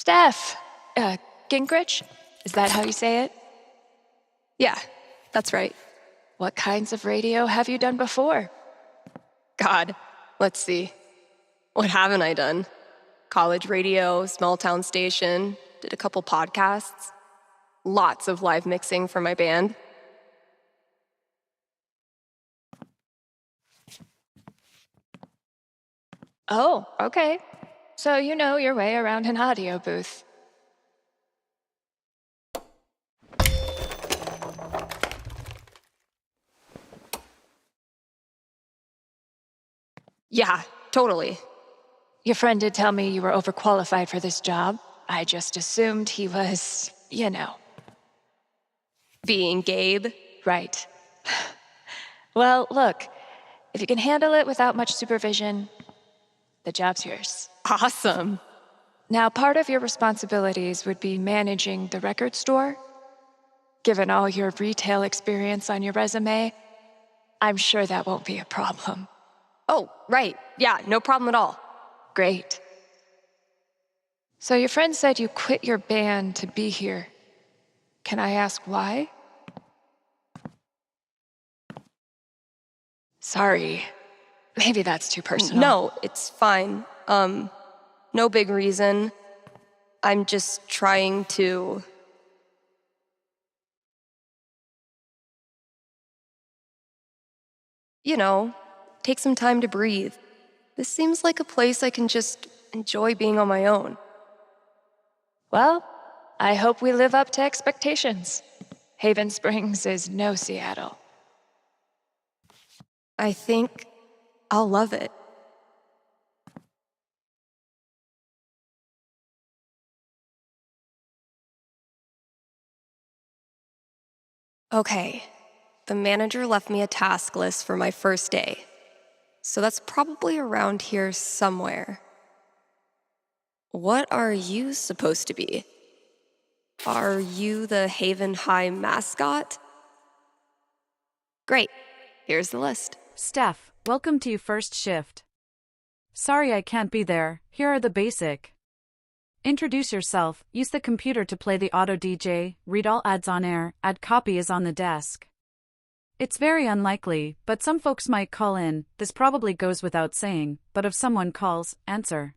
Steph! Gingrich? Is that how you say it? Yeah, that's right. What kinds of radio have you done before? God, let's see. What haven't I done? College radio, small town station, did a couple podcasts. Lots of live mixing for my band. Oh, okay. So you know your way around an audio booth. Yeah, totally. Your friend did tell me you were overqualified for this job. I just assumed he was, Being Gabe. Right. Well, look, if you can handle it without much supervision, the job's yours. Awesome. Now, part of your responsibilities would be managing the record store. Given all your retail experience on your resume, I'm sure that won't be a problem. Oh, right. Yeah, no problem at all. Great. So your friend said you quit your band to be here. Can I ask why? Sorry. Maybe that's too personal. No, it's fine. No big reason. I'm just trying to... take some time to breathe. This seems like a place I can just enjoy being on my own. Well, I hope we live up to expectations. Haven Springs is no Seattle. I think I'll love it. Okay, the manager left me a task list for my first day. So that's probably around here somewhere. What are you supposed to be? Are you the Haven High mascot? Great, here's the list. Steph, welcome to your first shift. Sorry I can't be there, here are the basic. Introduce yourself, use the computer to play the auto DJ, read all ads on air, add copy is on the desk. It's very unlikely, but some folks might call in, this probably goes without saying, but if someone calls, answer.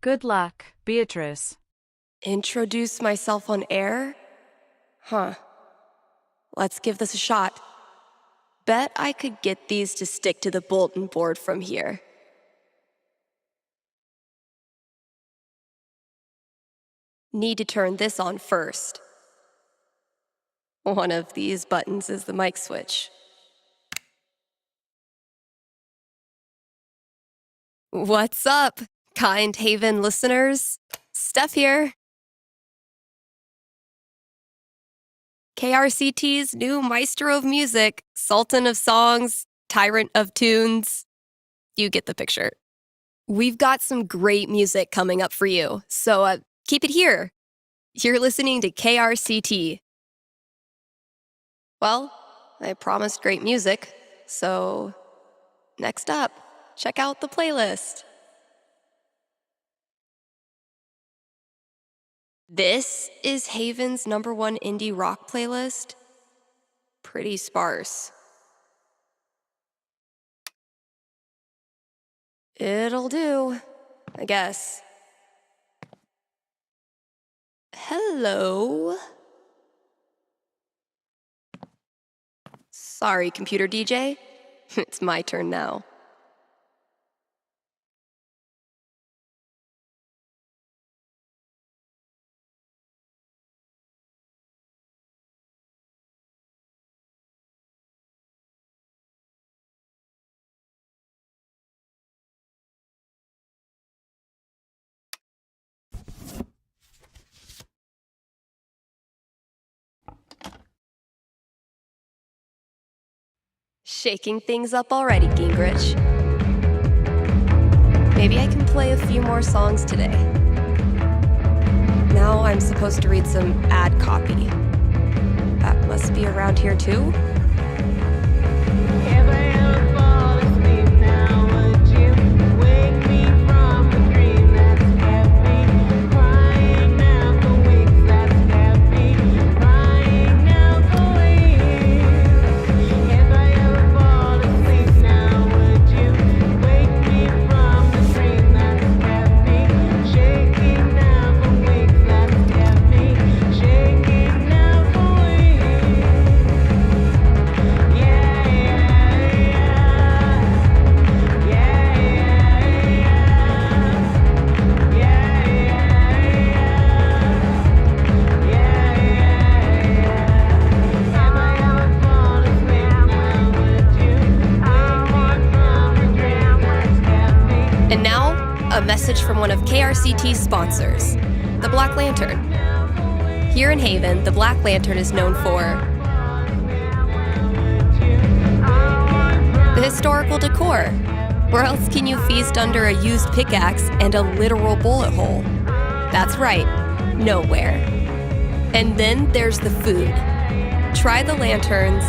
Good luck, Beatrice. Introduce myself on air? Huh. Let's give this a shot. Bet I could get these to stick to the bulletin board from here. Need to turn this on first. One of these buttons is the mic switch. What's up, kind Haven listeners? Steph here. KRCT's new maestro of music, sultan of songs, tyrant of tunes. You get the picture. We've got some great music coming up for you, so keep it here. You're listening to KRCT. Well, I promised great music, so next up, check out the playlist. This is Haven's #1 indie rock playlist. Pretty sparse. It'll do, I guess. Hello? Sorry, computer DJ. It's my turn now. Shaking things up already, Gingrich. Maybe I can play a few more songs today. Now I'm supposed to read some ad copy. That must be around here too? Wake me from a dream that's kept me crying. from one of KRCT's sponsors, the Black Lantern. Here in Haven, the Black Lantern is known for the historical decor. Where else can you feast under a used pickaxe and a literal bullet hole? That's right, nowhere. And then there's the food. Try the Lantern's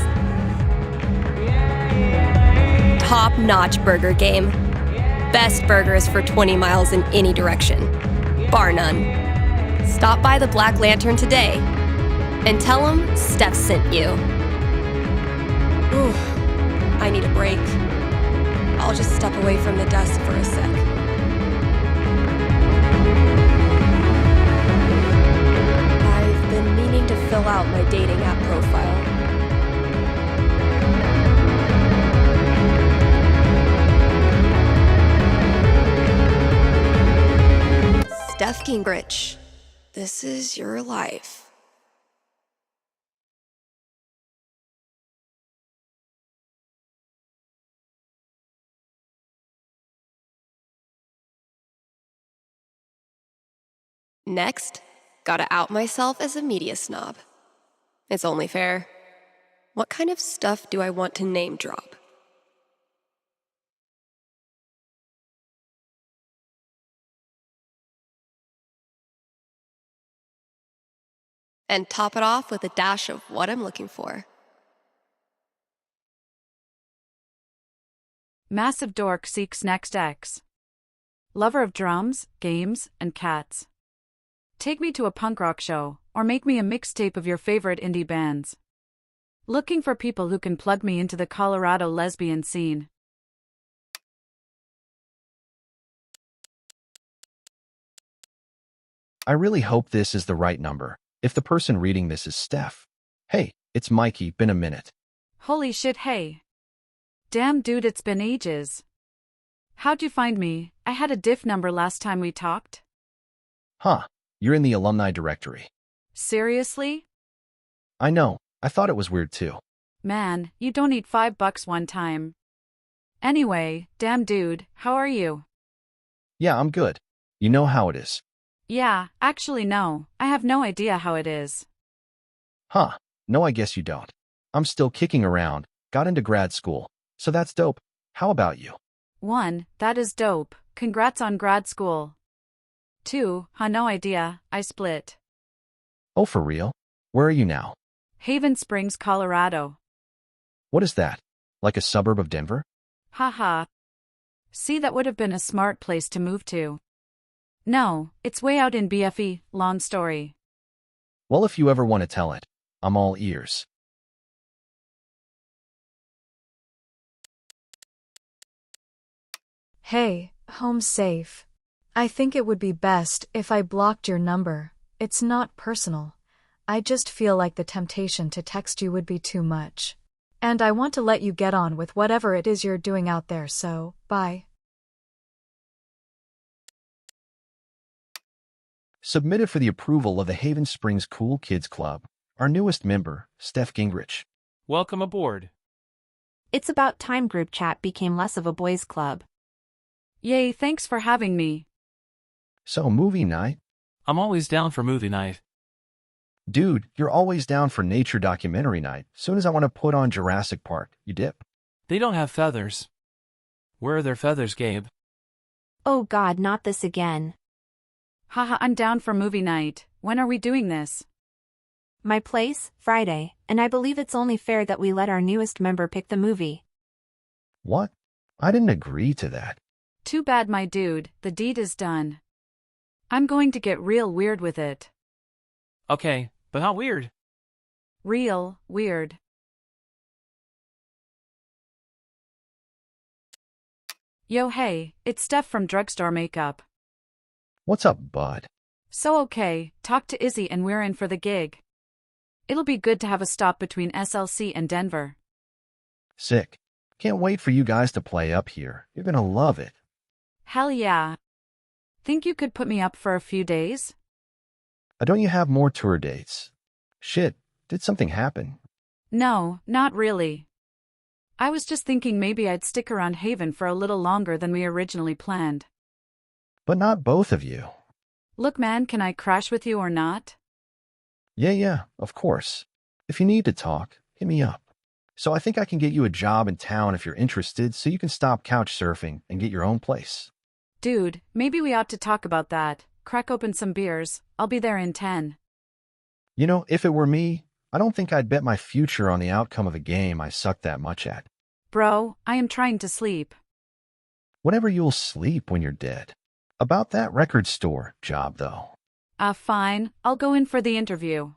top-notch burger game. Best burgers for 20 miles in any direction, bar none. Stop by the Black Lantern today and tell them Steph sent you. Ooh, I need a break. I'll just step away from the desk for a sec. I've been meaning to fill out my dating app profile. Steph Gingrich, this is your life. Next, gotta out myself as a media snob. It's only fair. What kind of stuff do I want to name drop? And top it off with a dash of what I'm looking for. Massive dork seeks next ex. Lover of drums, games, and cats. Take me to a punk rock show, or make me a mixtape of your favorite indie bands. Looking for people who can plug me into the Colorado lesbian scene. I really hope this is the right number. If the person reading this is Steph. Hey, it's Mikey, been a minute. Holy shit, hey. Damn dude, it's been ages. How'd you find me? I had a diff number last time we talked. Huh, you're in the alumni directory. Seriously? I know, I thought it was weird too. Man, you don't need $5 one time. Anyway, damn dude, how are you? Yeah, I'm good. You know how it is. Yeah, actually no, I have no idea how it is. Huh, no I guess you don't. I'm still kicking around, got into grad school, so that's dope. How about you? 1, that is dope, congrats on grad school. 2, no idea, I split. Oh for real? Where are you now? Haven Springs, Colorado. What is that? Like a suburb of Denver? Haha. See, that would have been a smart place to move to. No, it's way out in BFE, long story. Well, if you ever want to tell it, I'm all ears. Hey, home safe. I think it would be best if I blocked your number. It's not personal. I just feel like the temptation to text you would be too much. And I want to let you get on with whatever it is you're doing out there, so, bye. Submitted for the approval of the Haven Springs Cool Kids Club, our newest member, Steph Gingrich. Welcome aboard. It's about time group chat became less of a boys' club. Yay, thanks for having me. So, movie night? I'm always down for movie night. Dude, you're always down for nature documentary night. Soon as I want to put on Jurassic Park, you dip. They don't have feathers. Where are their feathers, Gabe? Oh God, not this again. Haha, I'm down for movie night. When are we doing this? My place, Friday, and I believe it's only fair that we let our newest member pick the movie. What? I didn't agree to that. Too bad, my dude, the deed is done. I'm going to get real weird with it. Okay, but how weird? Real weird. Yo, hey, it's Steph from Drugstore Makeup. What's up, bud? So okay, talk to Izzy and we're in for the gig. It'll be good to have a stop between SLC and Denver. Sick. Can't wait for you guys to play up here. You're gonna love it. Hell yeah. Think you could put me up for a few days? Don't you have more tour dates? Shit, did something happen? No, not really. I was just thinking maybe I'd stick around Haven for a little longer than we originally planned. But not both of you. Look, man, can I crash with you or not? Yeah, of course. If you need to talk, hit me up. So I think I can get you a job in town if you're interested, so you can stop couch surfing and get your own place. Dude, maybe we ought to talk about that. Crack open some beers. I'll be there in 10. You know, if it were me, I don't think I'd bet my future on the outcome of a game I suck that much at. Bro, I am trying to sleep. Whenever you'll sleep when you're dead. About that record store job, though. Fine. I'll go in for the interview.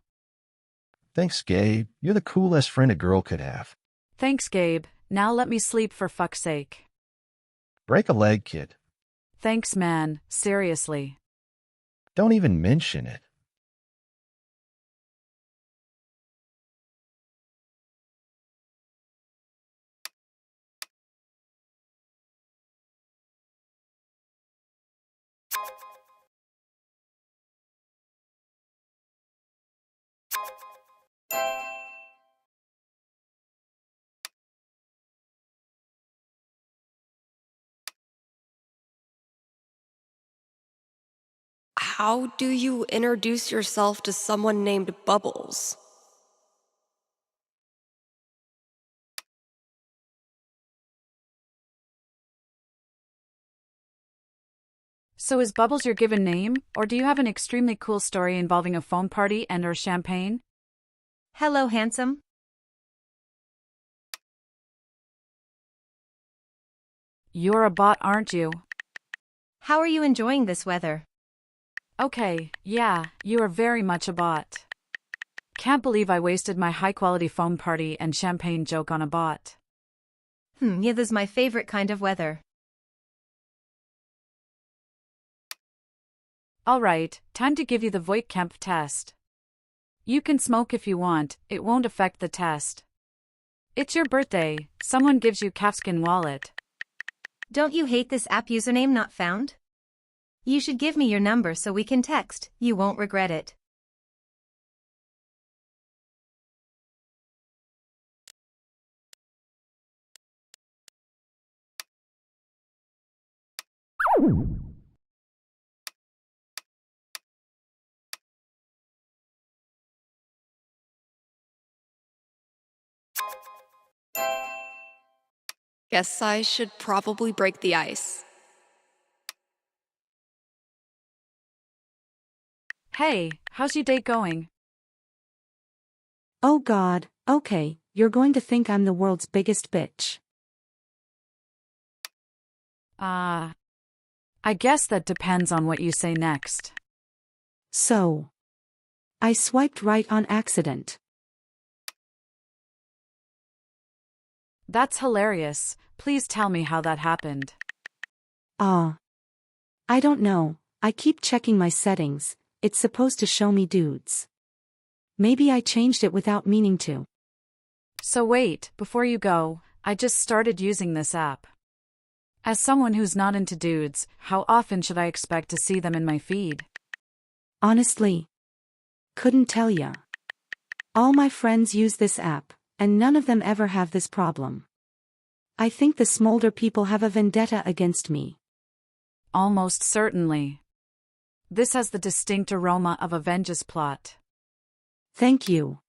Thanks, Gabe. You're the coolest friend a girl could have. Thanks, Gabe. Now let me sleep for fuck's sake. Break a leg, kid. Thanks, man. Seriously. Don't even mention it. How do you introduce yourself to someone named Bubbles? So is Bubbles your given name, or do you have an extremely cool story involving a foam party and/or champagne? Hello, handsome. You're a bot, aren't you? How are you enjoying this weather? Okay, yeah, you are very much a bot. Can't believe I wasted my high-quality foam party and champagne joke on a bot. Yeah, this is my favorite kind of weather. Alright, time to give you the Voigtkampf test. You can smoke if you want, it won't affect the test. It's your birthday, someone gives you calfskin wallet. Don't you hate this app username not found? You should give me your number so we can text, you won't regret it. Guess I should probably break the ice. Hey, how's your date going? Oh God, okay, you're going to think I'm the world's biggest bitch. I guess that depends on what you say next. So, I swiped right on accident. That's hilarious. Please tell me how that happened. I don't know, I keep checking my settings, it's supposed to show me dudes. Maybe I changed it without meaning to. So wait, before you go, I just started using this app. As someone who's not into dudes, how often should I expect to see them in my feed? Honestly, couldn't tell ya. All my friends use this app, and none of them ever have this problem. I think the Smolder people have a vendetta against me. Almost certainly. This has the distinct aroma of a vengeance plot. Thank you.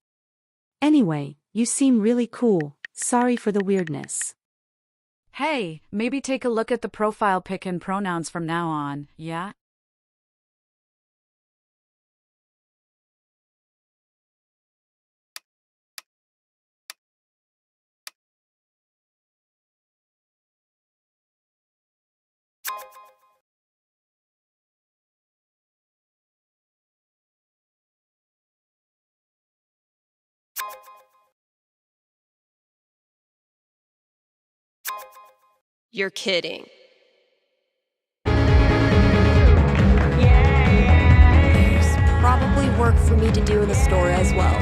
Anyway, you seem really cool, sorry for the weirdness. Hey, maybe take a look at the profile pic and pronouns from now on, yeah? You're kidding. There's probably work for me to do in the store as well.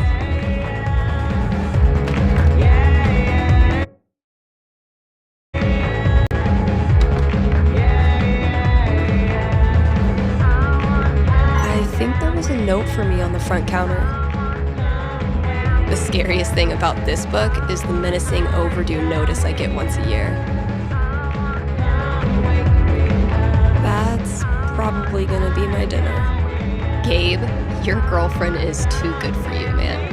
I think there was a note for me on the front counter. The scariest thing about this book is the menacing overdue notice I get once a year. That's probably gonna be my dinner. Gabe, your girlfriend is too good for you, man.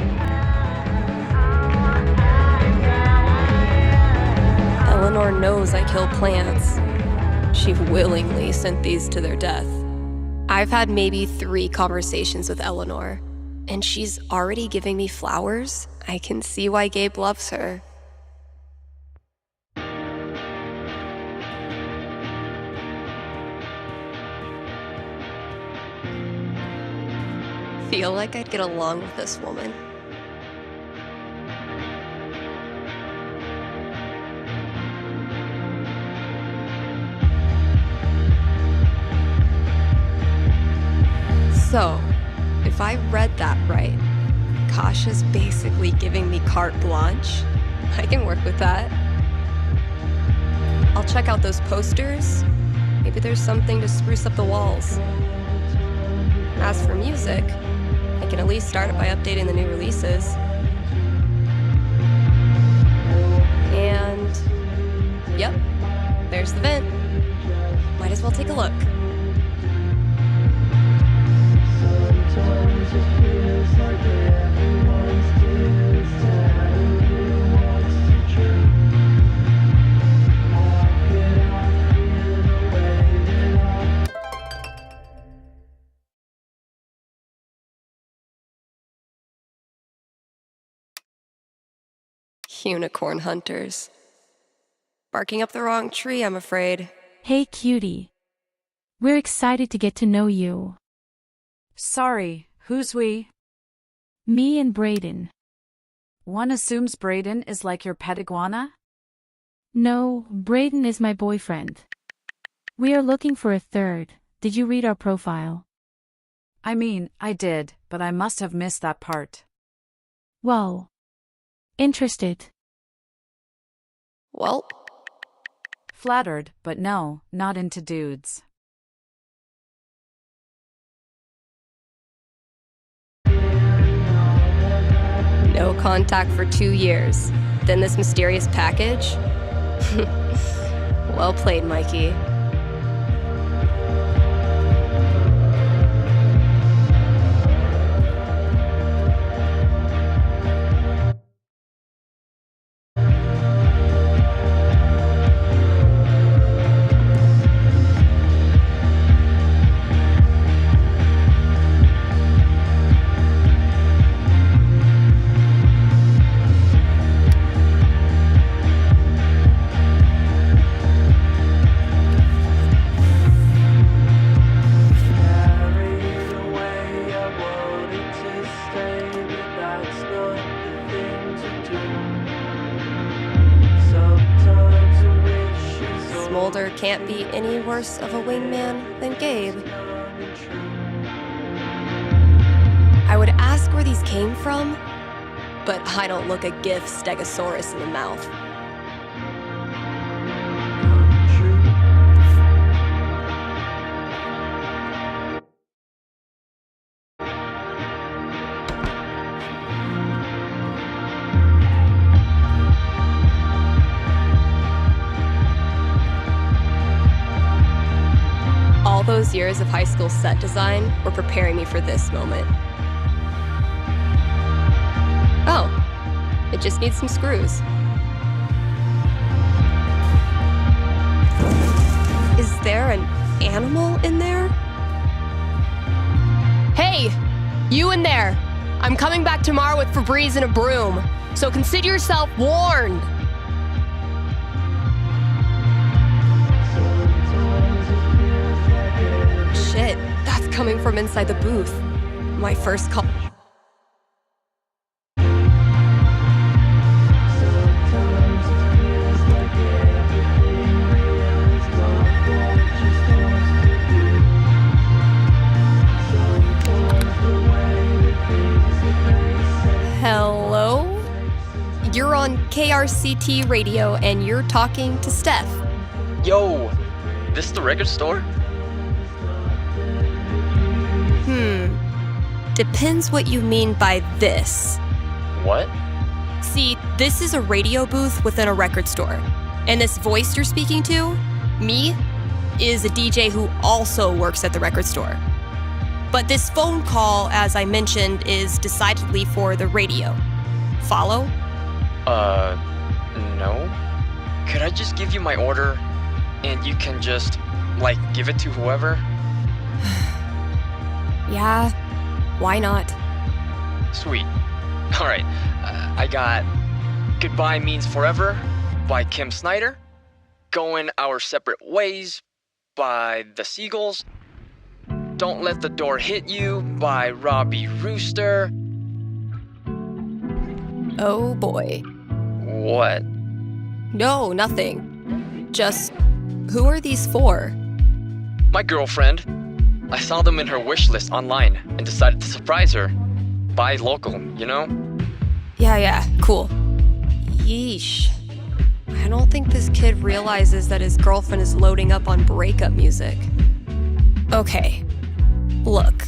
Eleanor knows I kill plants. She willingly sent these to their death. I've had maybe 3 conversations with Eleanor, and she's already giving me flowers. I can see why Gabe loves her. Feel like I'd get along with this woman. So, if I read that right, Kasha's basically giving me carte blanche. I can work with that. I'll check out those posters. Maybe there's something to spruce up the walls. As for music, I can at least start it by updating the new releases. And, yep, there's the vent. Might as well take a look. Unicorn hunters. Barking up the wrong tree, I'm afraid. Hey cutie. We're excited to get to know you. Sorry, who's we? Me and Brayden. One assumes Brayden is like your pet iguana? No, Brayden is my boyfriend. We are looking for a third. Did you read our profile? I mean, I did, but I must have missed that part. Well, interested. Well, Flattered, but no, not into dudes. no contact for 2 years. Then this mysterious package? Well played, Mikey. Smolder can't be any worse of a wingman than Gabe. I would ask where these came from, but I don't look a gift stegosaurus in the mouth. All those years of high school set design were preparing me for this moment. Oh, it just needs some screws. Is there an animal in there? Hey, you in there! I'm coming back tomorrow with Febreze and a broom, so consider yourself warned! Shit, that's coming from inside the booth. My first call. Hello? You're on KRCT radio and you're talking to Steph. Yo, this the record store? Depends what you mean by this. What? See, this is a radio booth within a record store. And this voice you're speaking to, me, is a DJ who also works at the record store. But this phone call, as I mentioned, is decidedly for the radio. Follow? No. Could I just give you my order and you can just, give it to whoever? Yeah, why not? Sweet. Alright, I got Goodbye Means Forever by Kim Snyder, Going Our Separate Ways by The Seagulls, Don't Let the Door Hit You by Robbie Rooster. Oh boy. What? No, nothing. Just, who are these for? My girlfriend. I saw them in her wish list online and decided to surprise her. Buy local, you know? Yeah, cool. Yeesh. I don't think this kid realizes that his girlfriend is loading up on breakup music. Okay, look.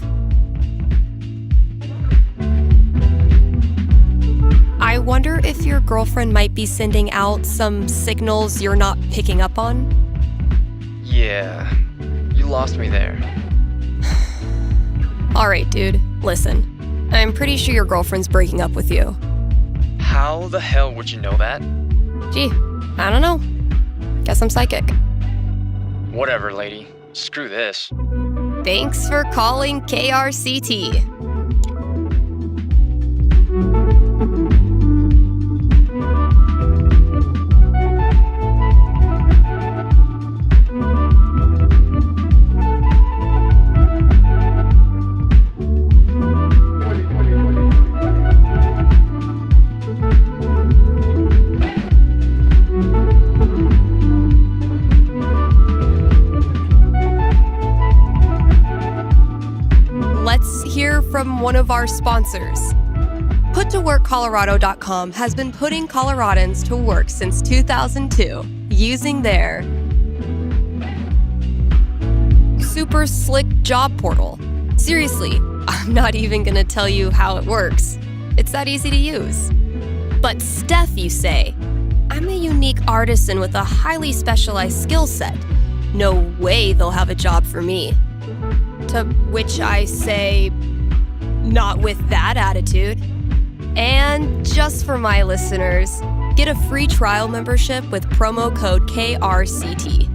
I wonder if your girlfriend might be sending out some signals you're not picking up on? Yeah, you lost me there. Alright, dude, listen. I'm pretty sure your girlfriend's breaking up with you. How the hell would you know that? Gee, I don't know. Guess I'm psychic. Whatever, lady. Screw this. Thanks for calling KRCT. From one of our sponsors. PutToWorkColorado.com has been putting Coloradans to work since 2002 using their super slick job portal. Seriously, I'm not even gonna tell you how it works. It's that easy to use. But Steph, you say? I'm a unique artisan with a highly specialized skill set. No way they'll have a job for me. To which I say, not with that attitude. And just for my listeners, get a free trial membership with promo code KRCT.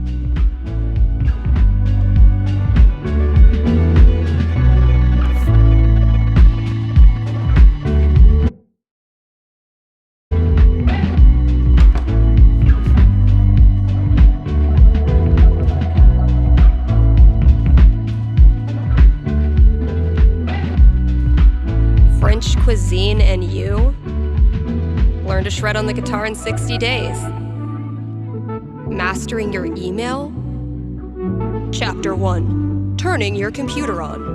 Cuisine and you learn to shred on the guitar in 60 days. Mastering your email? Chapter 1. Turning your computer on.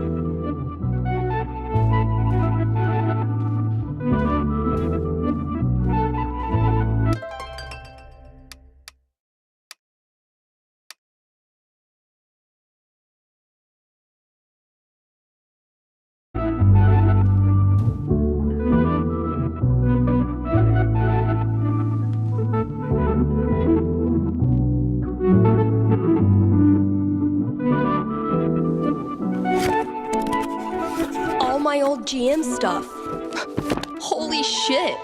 My old GM stuff. Holy shit.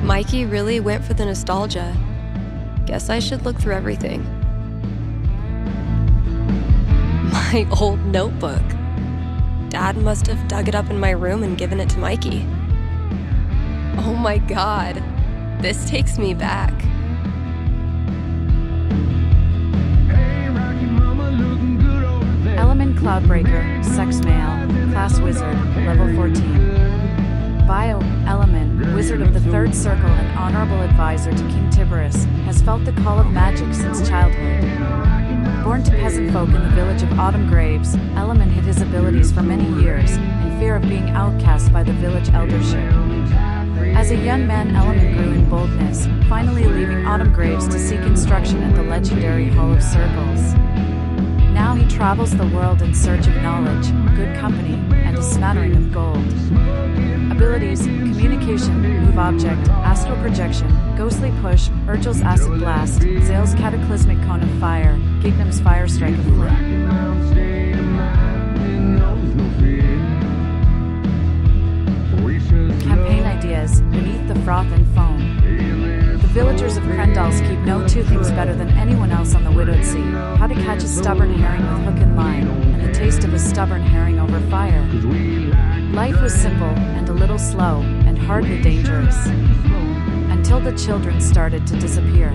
Mikey really went for the nostalgia. Guess I should look through everything. My old notebook. Dad must have dug it up in my room and given it to Mikey. Oh my god. This takes me back. Element Cloudbreaker, Sex Male, Class Wizard, Level 14. Bio, Element, Wizard of the Third Circle and Honorable Advisor to King Tiberius, has felt the call of magic since childhood. Born to peasant folk in the village of Autumn Graves, Element hid his abilities for many years, in fear of being outcast by the village eldership. As a young man, Element grew in boldness, finally leaving Autumn Graves to seek instruction at the legendary Hall of Circles. Now he travels the world in search of knowledge, good company, and a smattering of gold. Abilities: communication, move object, astral projection, ghostly push, Urgel's acid blast, Zale's cataclysmic cone of fire, Gignum's fire strike of flame. Campaign ideas: beneath the froth and foam. The villagers of Krendals keep no two things better than anyone else on the Widowed Sea: how to catch a stubborn herring with hook and line, and the taste of a stubborn herring over fire. Life was simple, and a little slow, and hardly dangerous. Until the children started to disappear.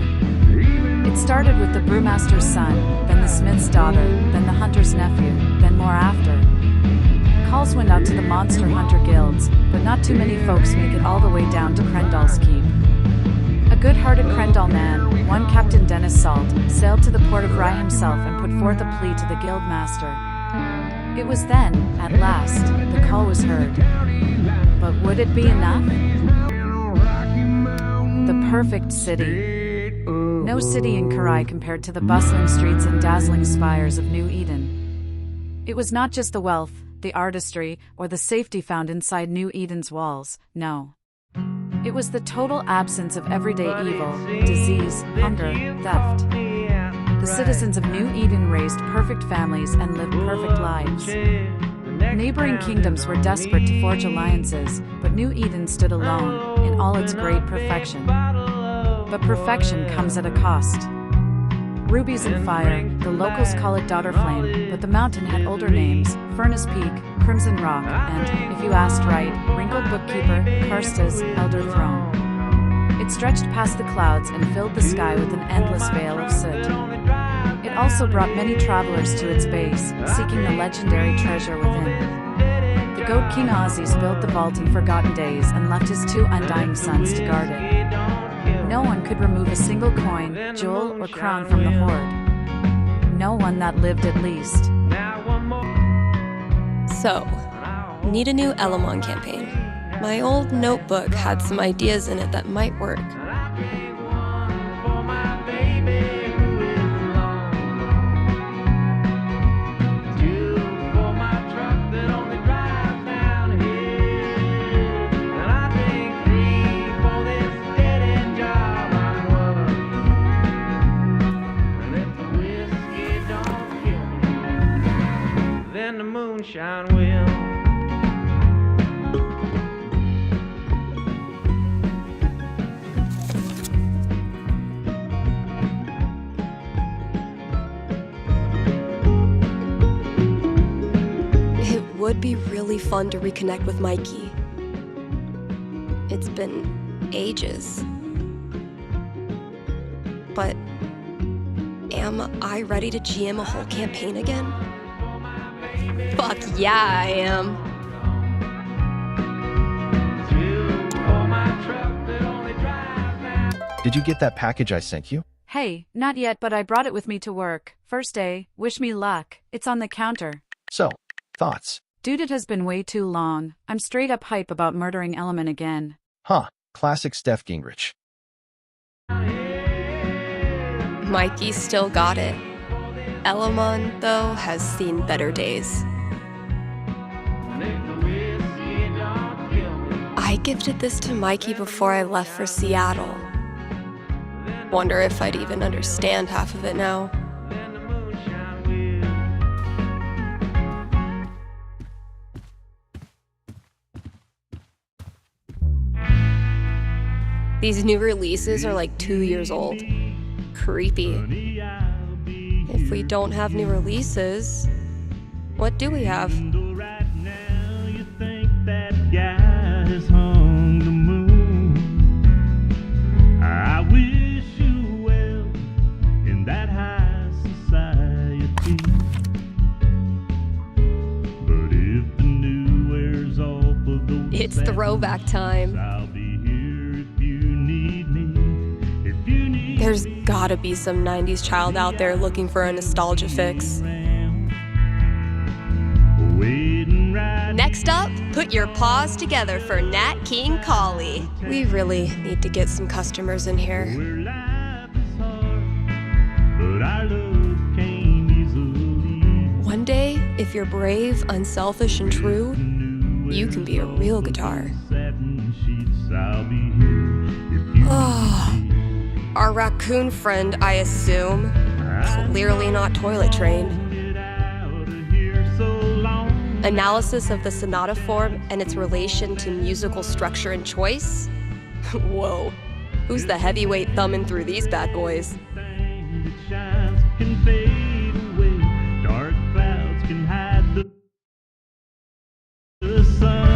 It started with the brewmaster's son, then the smith's daughter, then the hunter's nephew, then more after. Calls went out to the monster hunter guilds, but not too many folks make it all the way down to Krendal's keep. A good-hearted Krendal man, one Captain Dennis Salt, sailed to the port of Rye himself and put forth a plea to the guildmaster. It was then, at last, the call was heard. But would it be enough? The perfect city. No city in Karai compared to the bustling streets and dazzling spires of New Eden. It was not just the wealth, the artistry, or the safety found inside New Eden's walls, no. It was the total absence of everyday evil, disease, hunger, theft. The citizens of New Eden raised perfect families and lived perfect lives. Neighboring kingdoms were desperate to forge alliances, but New Eden stood alone, in all its great perfection. But perfection comes at a cost. Rubies and fire, the locals call it Daughter Flame, but the mountain had older names: Furnace Peak, Crimson Rock, and, if you asked right, Wrinkled Bookkeeper, Karsta's Elder Throne. It stretched past the clouds and filled the sky with an endless veil of soot. It also brought many travelers to its base, seeking the legendary treasure within. The Goat King Ozzy's built the vault in forgotten days and left his 2 undying sons to guard it. No one could remove a single coin, jewel, or crown from the hoard. No one that lived, at least. So, need a new Elamon campaign. My old notebook had some ideas in it that might work. Then the moonshine will. It would be really fun to reconnect with Mikey. It's been ages. But am I ready to GM a whole campaign again? Fuck yeah, I am. Did you get that package I sent you? Hey, not yet, but I brought it with me to work. First day, wish me luck. It's on the counter. So, thoughts? Dude, it has been way too long. I'm straight up hype about murdering Element again. Huh, classic Steph Gingrich. Mikey still got it. Elamon, though, has seen better days. I gifted this to Mikey before I left for Seattle. Wonder if I'd even understand half of it now. These new releases are like 2 years old. Creepy. If we don't have new releases, what do we have? I wish you well in that high society. But if the new wears off of those It's throwback time. I'll be here if you need me. If you need There's gotta be some 90s child out there looking for a nostalgia fix. Next up, put your paws together for Nat King Collie. We really need to get some customers in here. where life is hard, but our love came easily. If you're brave, unselfish, and true, you can be a real guitar. Our raccoon friend, I assume, clearly not toilet trained. Analysis of the sonata form and its relation to musical structure and choice? Whoa, who's the heavyweight thumbing through these bad boys? Dark clouds can hide the sun.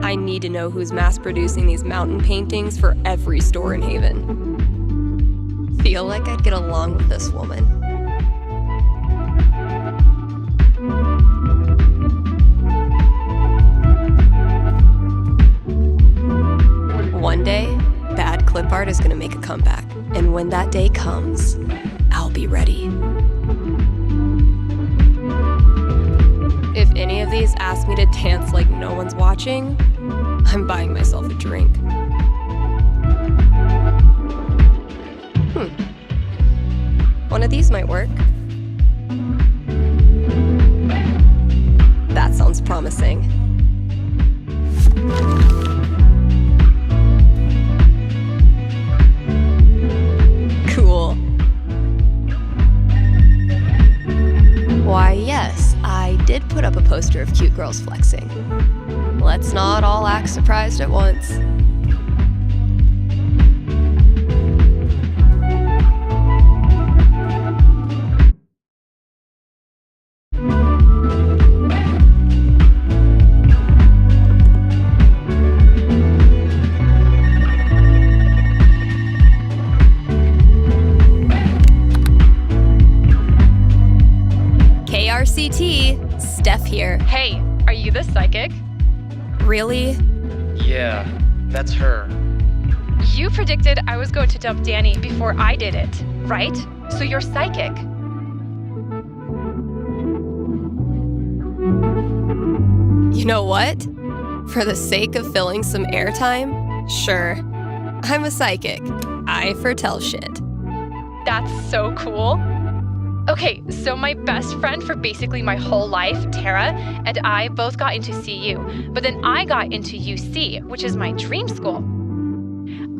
I need to know who's mass-producing these mountain paintings for every store in Haven. Feel like I'd get along with this woman. One day, bad clip art is gonna make a comeback. And when that day comes, I'll be ready. If any of these ask me to dance like no one's watching, I'm buying myself a drink. One of these might work. That sounds promising. Cool. Why, yes, I did put up a poster of cute girls flexing. Let's not all act surprised at once. KRCT, Steph here. Hey, are you the psychic? Really? Yeah, that's her. You predicted I was going to dump Danny before I did it, right? So you're psychic. You know what? For the sake of filling some airtime, sure. I'm a psychic. I foretell shit. That's so cool. Okay, so my best friend for basically my whole life, Tara, and I both got into CU, but then I got into UC, which is my dream school.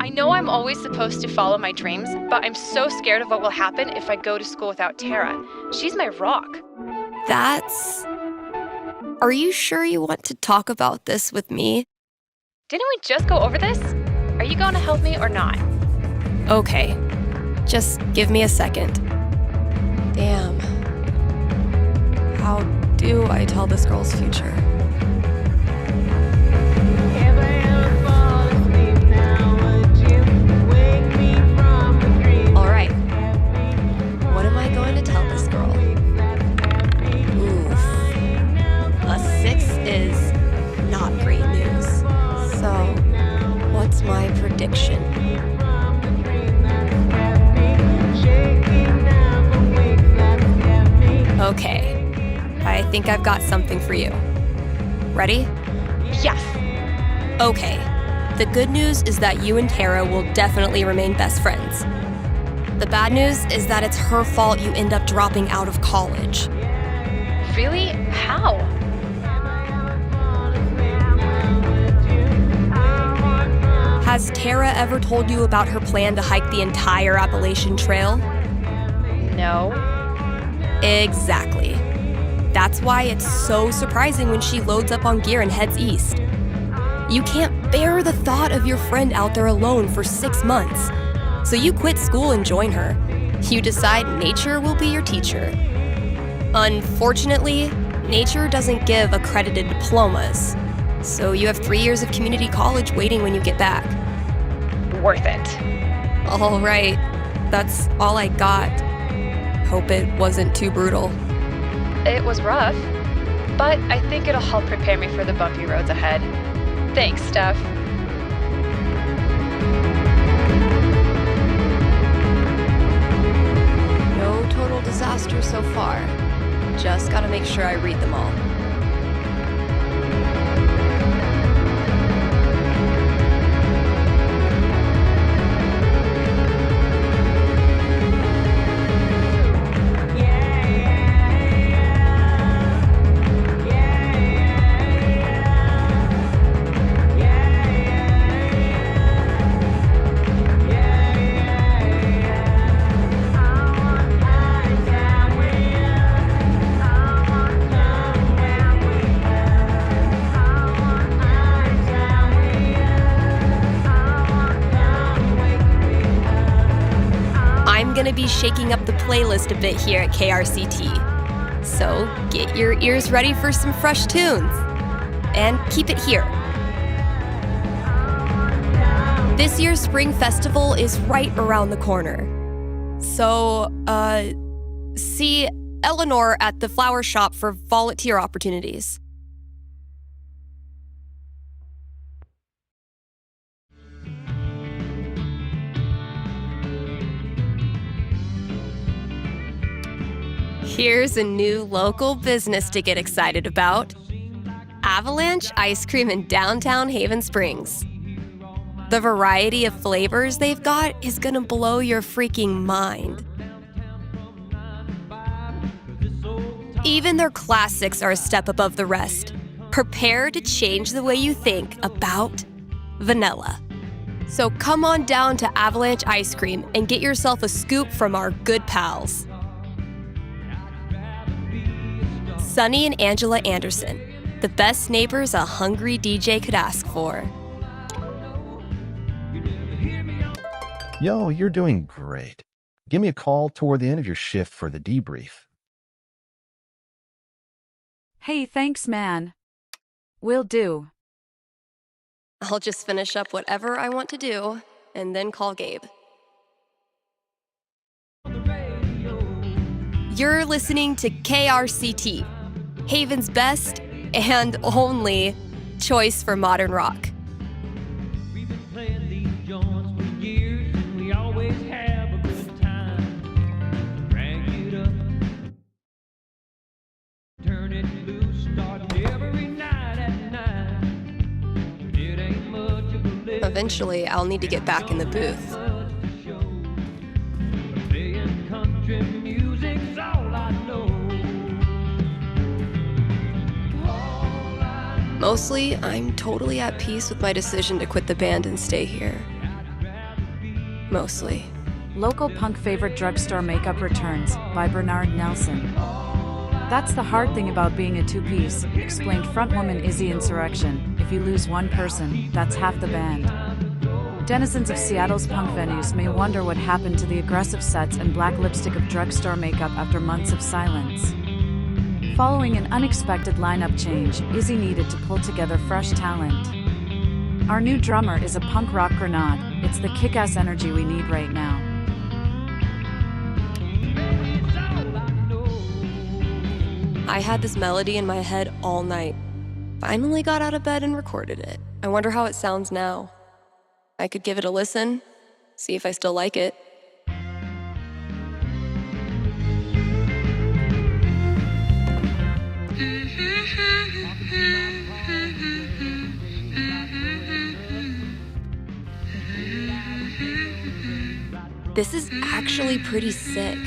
I know I'm always supposed to follow my dreams, but I'm so scared of what will happen if I go to school without Tara. She's my rock. That's... Are you sure you want to talk about this with me? Didn't we just go over this? Are you going to help me or not? Okay, just give me a second. Damn. How do I tell this girl's future? Alright. What am I going to tell this girl? Oof. A 6 is not great news. So, what's my prediction? Okay, I think I've got something for you. Ready? Yes. Okay. The good news is that you and Tara will definitely remain best friends. The bad news is that it's her fault you end up dropping out of college. Really? How? Has Tara ever told you about her plan to hike the entire Appalachian Trail? No. Exactly. That's why it's so surprising when she loads up on gear and heads east. You can't bear the thought of your friend out there alone for 6 months. So you quit school and join her. You decide nature will be your teacher. Unfortunately, nature doesn't give accredited diplomas. So you have 3 years of community college waiting when you get back. Worth it. All right. That's all I got. Hope it wasn't too brutal. It was rough, but I think it'll help prepare me for the bumpy roads ahead. Thanks, Steph. No total disaster so far. Just gotta make sure I read them all. Gonna be shaking up the playlist a bit here at KRCT. So get your ears ready for some fresh tunes. And keep it here. This year's Spring Festival is right around the corner. So, see Eleanor at the flower shop for volunteer opportunities. Here's a new local business to get excited about. Avalanche Ice Cream in downtown Haven Springs. The variety of flavors they've got is gonna blow your freaking mind. Even their classics are a step above the rest. Prepare to change the way you think about vanilla. So come on down to Avalanche Ice Cream and get yourself a scoop from our good pals. Sunny and Angela Anderson, the best neighbors a hungry DJ could ask for. Yo, you're doing great. Give me a call toward the end of your shift for the debrief. Hey, thanks, man. Will do. I'll just finish up whatever I want to do and then call Gabe. You're listening to KRCT, Haven's best and only choice for modern rock. We've been playing these joints for years, and we always have a good time. Crank it up, turn it loose, starting every night at 9. It ain't much of a lift. Eventually, I'll need to get back in the booth. Playing country music's all I know. Mostly, I'm totally at peace with my decision to quit the band and stay here. Mostly. Local punk favorite drugstore makeup returns by Bernard Nelson. That's the hard thing about being a two-piece, explained frontwoman Izzy Insurrection. If you lose one person, that's half the band. Denizens of Seattle's punk venues may wonder what happened to the aggressive sets and black lipstick of drugstore makeup after months of silence. Following an unexpected lineup change, Izzy needed to pull together fresh talent. Our new drummer is a punk rock grenade. It's the kick-ass energy we need right now. I had this melody in my head all night. Finally got out of bed and recorded it. I wonder how it sounds now. I could give it a listen, see if I still like it. This is actually pretty sick.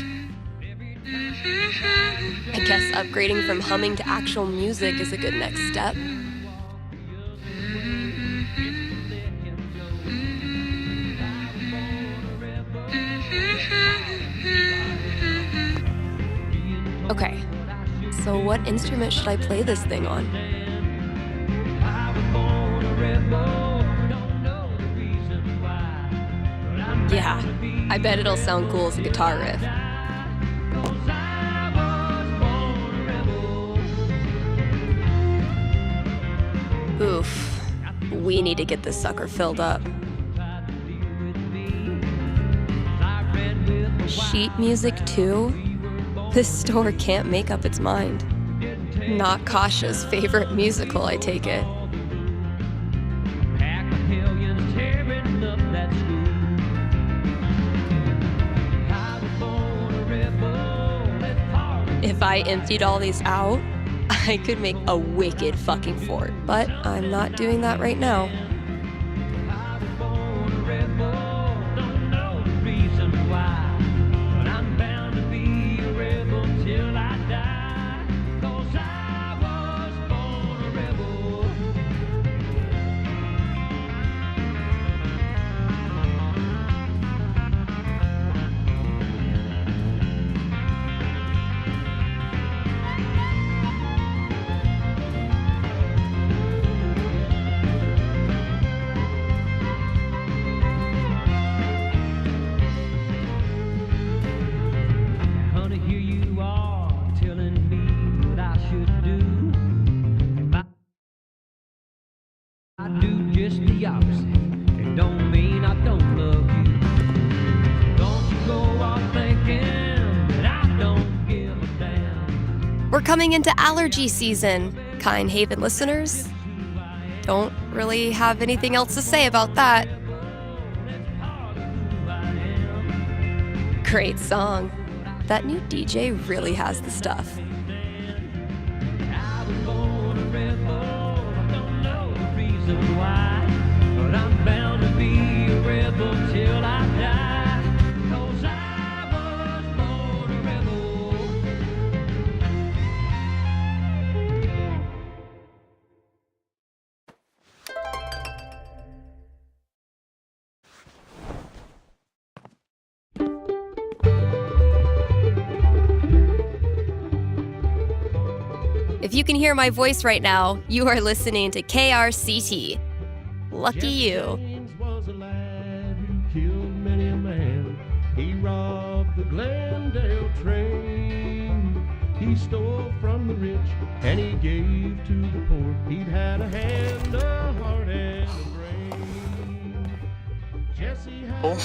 I guess upgrading from humming to actual music is a good next step. Okay, so what instrument should I play this thing on? Yeah, I bet it'll sound cool as a guitar riff. Oof, we need to get this sucker filled up. Sheet music too? This store can't make up its mind. Not Kasha's favorite musical, I take it. If I emptied all these out, I could make a wicked fucking fort, but I'm not doing that right now. We're coming into allergy season, Kind Haven listeners. Don't really have anything else to say about that. Great song. That new DJ really has the stuff. If you can hear my voice right now, you are listening to KRCT. Lucky you. Was a lad who killed many a man. He robbed the Glendale train. He stole from the rich and he gave to the poor. He'd had a hand, a heart, and a brain. Jesse had Oh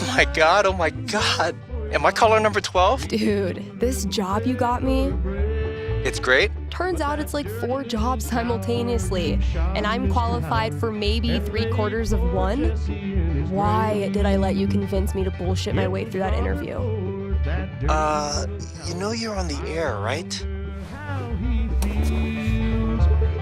my god. Am I caller number 12? Dude, this job you got me, It's great. turns out it's like 4 jobs simultaneously, and I'm qualified for maybe 3/4 of one? Why did I let you convince me to bullshit my way through that interview? You know you're on the air, right?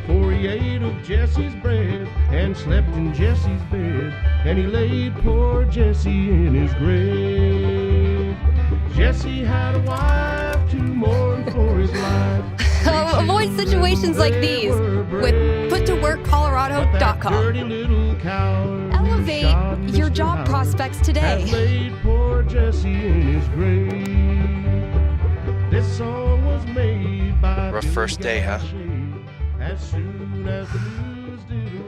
For he ate of Jesse's bread and slept in Jesse's bed, and he laid poor Jesse in his grave. Jesse had a wife to mourn for his life. Avoid situations like these with puttoworkcolorado.com. Elevate your job prospects today. Laid poor Jesse in his grave. This song was made by Rough first day, huh? as soon as the news did